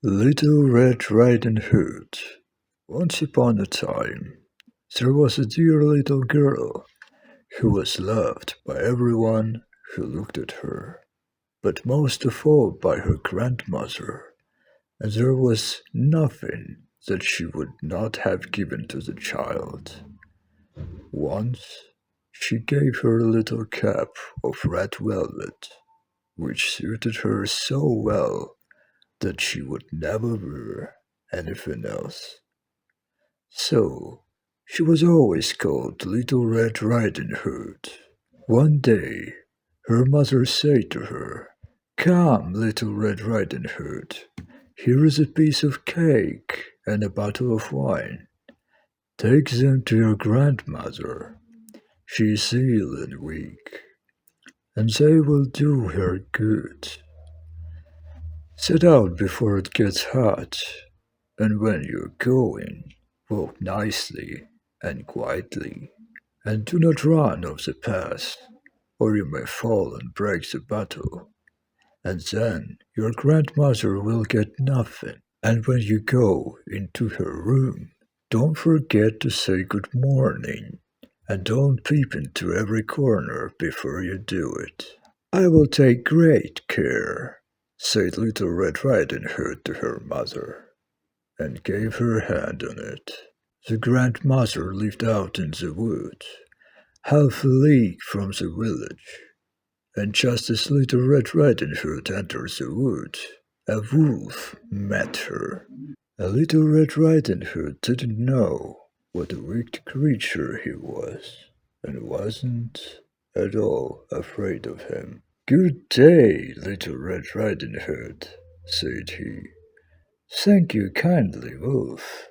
Little Red Riding Hood. Once upon a time, there was a dear little girl who was loved by everyone who looked at her, but most of all by her grandmother, and there was nothing that she would not have given to the child. Once, she gave her a little cap of red velvet, which suited her so well that she would never wear anything else. So, she was always called Little Red Riding Hood. One day, her mother said to her, "Come, Little Red Riding Hood, here is a piece of cake and a bottle of wine. Take them to your grandmother. She is ill and weak, and they will do her good. Set out before it gets hot, and when you're going, walk nicely and quietly, and do not run off the path, or you may fall and break the bottle, and then your grandmother will get nothing. And when you go into her room, don't forget to say good morning, and don't peep into every corner before you do it." "I will take great care," said Little Red Riding Hood to her mother, and gave her hand on it. The grandmother lived out in the wood, half a league from the village, and just as Little Red Riding Hood entered the wood, a wolf met her. A Little Red Riding Hood didn't know what a wicked creature he was, and wasn't at all afraid of him. "Good day, Little Red Riding Hood," said he. "Thank you kindly, Wolf.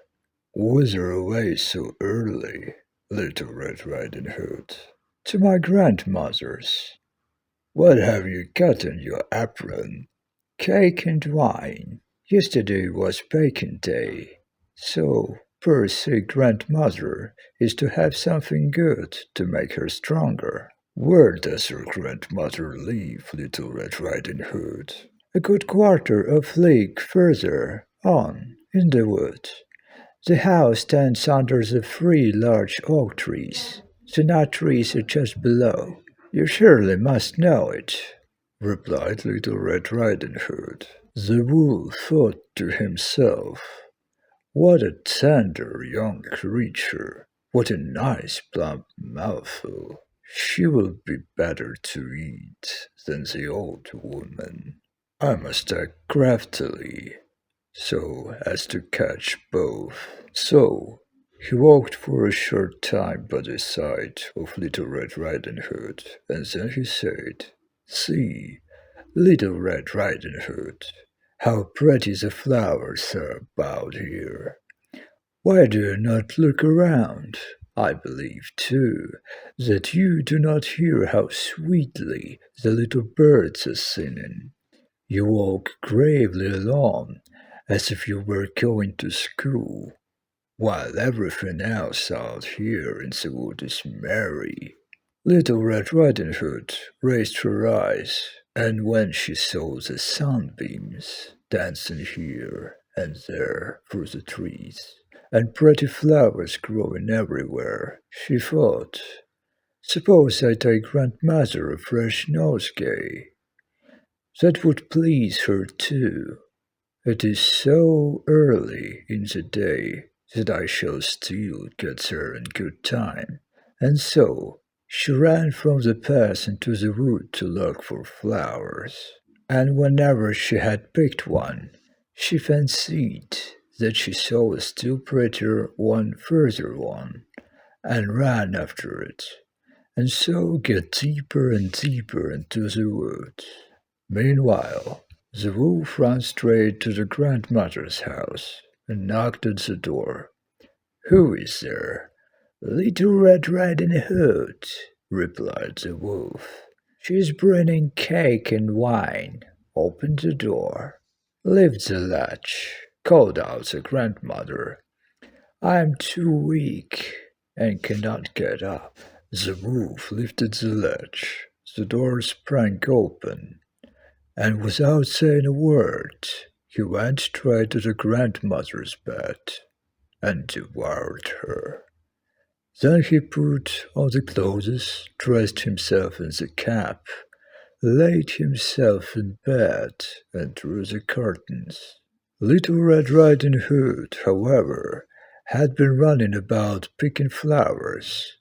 Whither away so early, Little Red Riding Hood?" "To my grandmother's." "What have you got on your apron?" "Cake and wine. Yesterday was baking day, so poor sick grandmother is to have something good to make her stronger." "Where does your grandmother live, Little Red Riding Hood?" "A good quarter of league further on, in the wood. The house stands under the three large oak trees. The nut trees are just below. You surely must know it," replied Little Red Riding Hood. The wolf thought to himself, "What a tender young creature! What a nice plump mouthful! She will be better to eat than the old woman. I must act craftily so as to catch both." So he walked for a short time by the side of Little Red Riding Hood, and then he said, "See, Little Red Riding Hood, how pretty the flowers are about here. Why do you not look around? I believe, too, that you do not hear how sweetly the little birds are singing. You walk gravely along, as if you were going to school, while everything else out here in the wood is merry." Little Red Riding Hood raised her eyes, and when she saw the sunbeams dancing here and there through the trees, and pretty flowers growing everywhere, she thought, "Suppose I take grandmother a fresh nosegay. That would please her too. It is so early in the day that I shall still get there in good time." And so she ran from the path into the wood to look for flowers. And whenever she had picked one, she fancied that she saw a still prettier one further on, and ran after it, and so get deeper and deeper into the wood. Meanwhile, the wolf ran straight to the grandmother's house and knocked at the door. "Who is there?" "Little Red Riding Hood," replied the wolf. "She is bringing cake and wine. Open the door." "Lift the latch," called out the grandmother. "I am too weak and cannot get up." The wolf lifted the latch. The door sprang open, and without saying a word, he went straight to the grandmother's bed and devoured her. Then he put on the clothes, dressed himself in the cap, laid himself in bed, and drew the curtains. Little Red Riding Hood, however, had been running about picking flowers,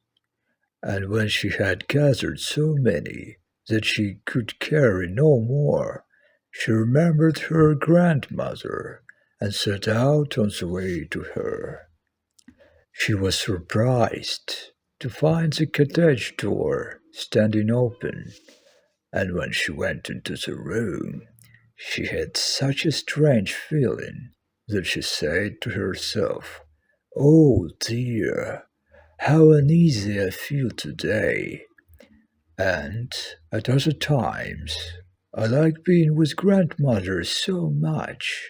and when she had gathered so many that she could carry no more, she remembered her grandmother and set out on the way to her. She was surprised to find the cottage door standing open, and when she went into the room, she had such a strange feeling that she said to herself, "Oh dear, how uneasy I feel today, and at other times I like being with grandmother so much."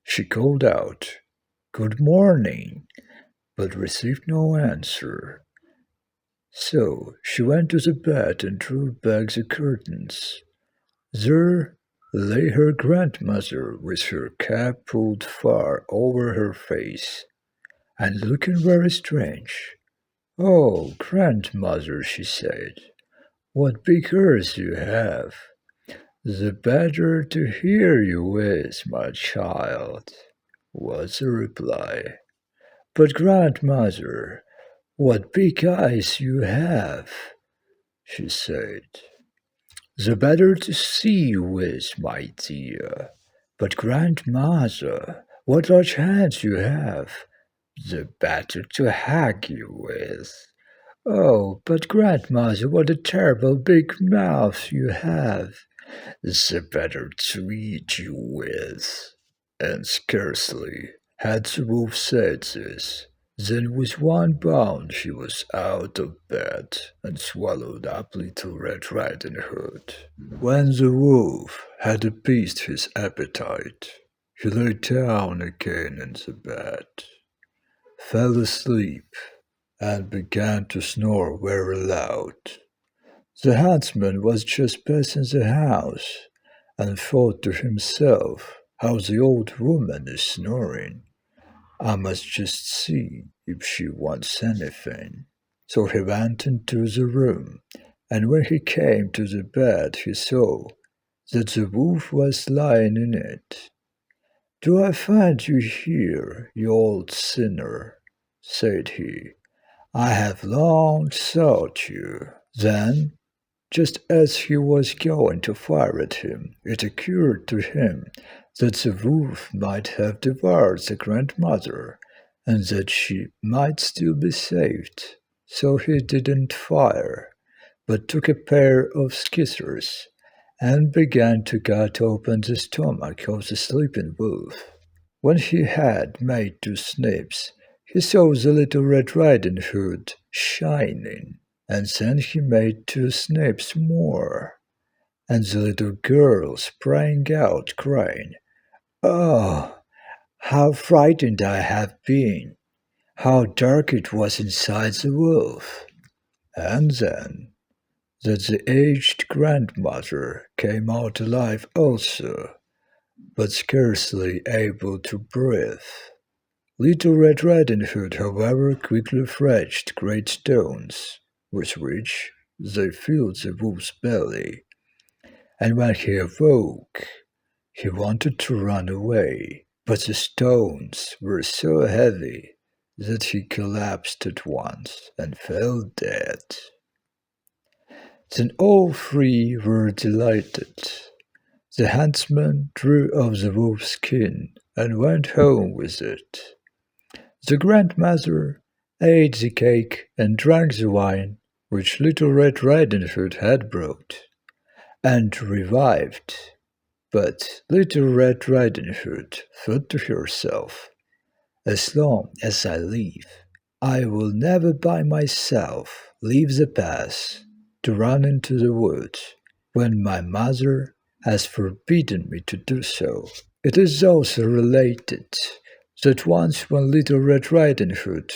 She called out, "Good morning," but received no answer. So she went to the bed and drew back the curtains. There lay her grandmother with her cap pulled far over her face, and looking very strange. "Oh, grandmother," she said, "what big ears you have! The better to hear you with, my child," was the reply. "But, grandmother, what big eyes you have!" she said. "The better to see you with, my dear. But, grandmother, what large hands you have! The better to hug you with. Oh, but, grandmother, what a terrible big mouth you have! The better to eat you with." And scarcely had the wolf said this, then with one bound she was out of bed and swallowed up Little Red Riding Hood. When the wolf had appeased his appetite, he lay down again in the bed, fell asleep, and began to snore very loud. The huntsman was just passing the house, and thought to himself, "How the old woman is snoring! I must just see if she wants anything." So he went into the room, and when he came to the bed he saw that the wolf was lying in it. "Do I find you here, you old sinner?" said he. "I have long sought you." Then, just as he was going to fire at him, it occurred to him that the wolf might have devoured the grandmother, and that she might still be saved. So he didn't fire, but took a pair of scissors and began to cut open the stomach of the sleeping wolf. When he had made 2 snips, he saw the Little Red Riding Hood shining, and then he made 2 snips more, and the little girl sprang out, crying, "Oh, how frightened I have been! How dark it was inside the wolf!" And then that the aged grandmother came out alive also, but scarcely able to breathe. Little Red Riding Hood, however, quickly fetched great stones, with which they filled the wolf's belly, and when he awoke, he wanted to run away, but the stones were so heavy that he collapsed at once and fell dead. Then all 3 were delighted. The huntsman drew off the wolf's skin and went home with it. The grandmother ate the cake and drank the wine which Little Red Riding Hood had brought, and revived. But Little Red Riding Hood thought to herself, "As long as I live, I will never by myself leave the path to run into the wood when my mother has forbidden me to do so." It is also related that once when Little Red Riding Hood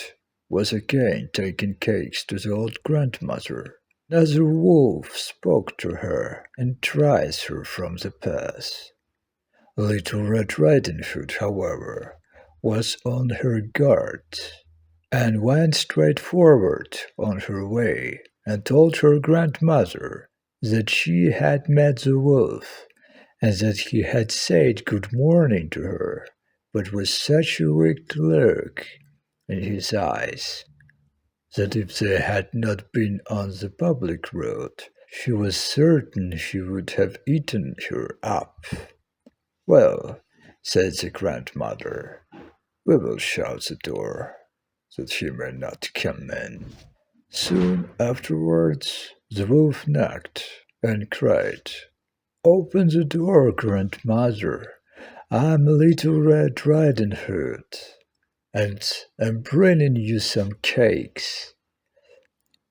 was again taking cakes to the old grandmother, another wolf spoke to her and chased her from the path. Little Red Riding Hood, however, was on her guard, and went straight forward on her way, and told her grandmother that she had met the wolf, and that he had said good morning to her, but with such a wicked look in his eyes that if they had not been on the public road, she was certain he would have eaten her up. Well, said the grandmother, we will shut the door, that he may not come in. Soon afterwards, the wolf knocked and cried, open the door, grandmother. I'm Little Red Riding Hood, and I'm bringing you some cakes.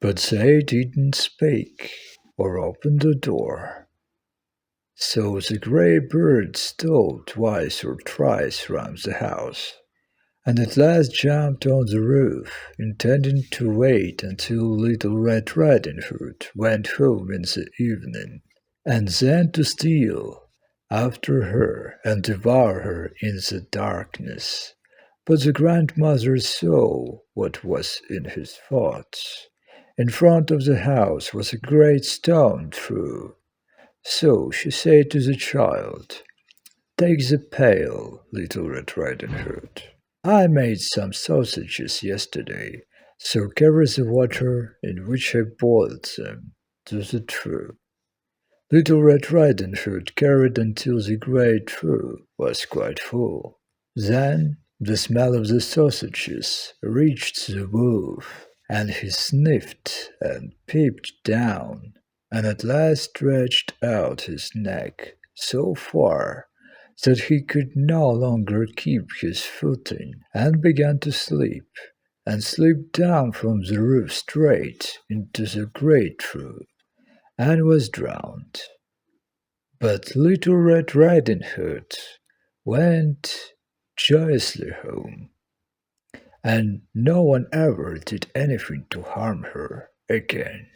But they didn't speak or open the door. So the grey bird stole twice or thrice round the house, and at last jumped on the roof, intending to wait until Little Red Riding Hood went home in the evening, and then to steal after her and devour her in the darkness. But the grandmother saw what was in his thoughts. In front of the house was a great stone throw. So she said to the child, take the pail, Little Red Riding Hood. I made some sausages yesterday, so carry the water in which I boiled them to the trough. Little Red Riding Hood carried until the great trough was quite full. Then the smell of the sausages reached the wolf, and he sniffed and peeped down, and at last stretched out his neck so far that he could no longer keep his footing, and began to sleep, and slipped down from the roof straight into the great trough, and was drowned. But Little Red Riding Hood went joyously home, and no one ever did anything to harm her again.